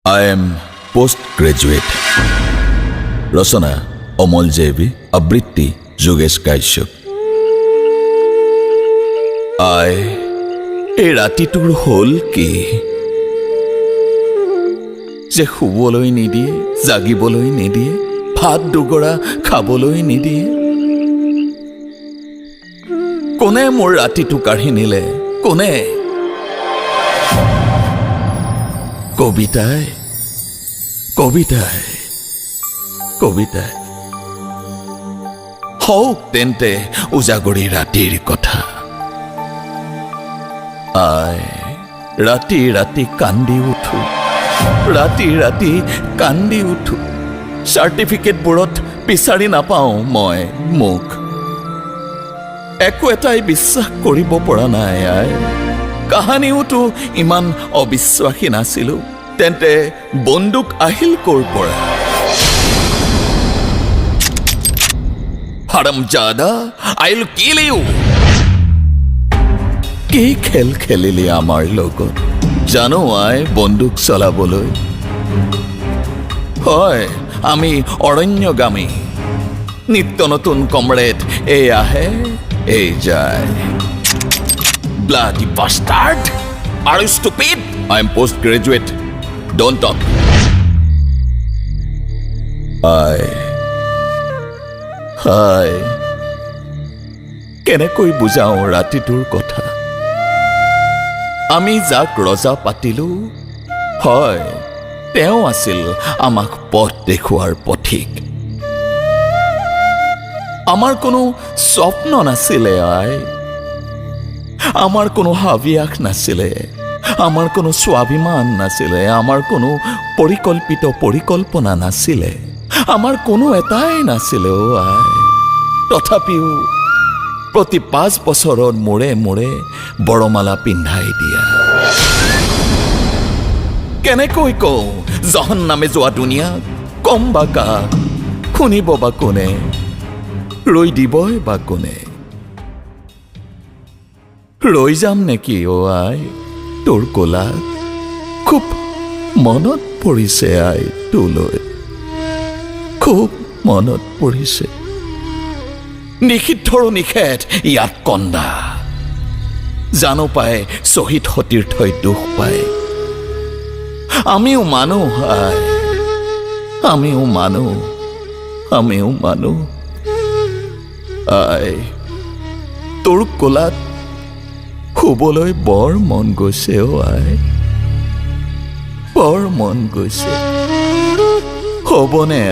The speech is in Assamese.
I am postgraduate. Rosana Omol JV, Abritti Jogesh Kaishop. এই ৰাতিটোৰ হ'ল কি যে শুবলৈ নিদিয়ে, জাগিবলৈ নিদিয়ে, ভাত দুগৰা খাবলৈ নিদিয়ে। কোনে মোৰ ৰাতিটো কাঢ়ি নিলে? কোনে? কবিতাই কবিতাই কবিতাই হওক তেন্তে উজাগৰি ৰাতিৰ কথা। ৰাতি ৰাতি কান্দি উঠো, ৰাতি ৰাতি কান্দি উঠো। চাৰ্টিফিকেটবোৰত বিচাৰি নাপাওঁ মই মোক। একো এটাই বিশ্বাস কৰিব পৰা নাই। কাহানিওতো ইমান অবিশ্বাসী নাছিলো। তেন্তে বন্দুক আহিল ক'ৰ পৰা? হাৰামজাদা, I'll kill you। কি খেল খেলিলি আমাৰ লগত? জানো বন্দুক চলাবলৈ? হয়, আমি অৰণ্যগামী। নিত্য নতুন কমৰেড এই আহে, এই যায়। Bloody bastard! Are you stupid? I'm postgraduate. Don't talk. Hi. কেনেকৈ বুজাওঁ ৰাতিটোৰ কথা? আমি যাক ৰজা পাতিলো, হয়, তেওঁ আছিল আমাক পথ দেখুৱাৰ পথিক। আমাৰ কোনো স্বপ্ন নাছিলে। আমাৰ কোনো হাবিয়াস নাছিলে। আমাৰ কোনো স্বাভিমান নাছিলে। আমাৰ কোনো পৰিকল্পনা নাছিলে। আমাৰ কোনো এটাই নাছিলে। তথাপিও প্ৰতি 5 বছৰৰ মূৰে মূৰে বৰমালা পিন্ধাই দিয়া। কেনেকৈ কওঁ জহন্নামে যোৱা দুনিয়া? কম বা কাক? শুনিব বা কোনে? ৰৈ দিবই বা কোনে? ৰৈ যাম নেকি তোৰ কোলাত? খুব মনত পৰিছে তোলৈ, খুব মনত পৰিছে। নিষিদ্ধৰো নিষেধ ইয়াত কন্দা। জানো পাই শ্বহীদ সতীৰ্থই দুখ পায়। আমিও মানুহ, আমিও মানুহ, আমিও মানুহ। তোৰ কোলাত শুবলৈ বৰ মন গৈছে। বৰ মন গৈছে। হ'বনে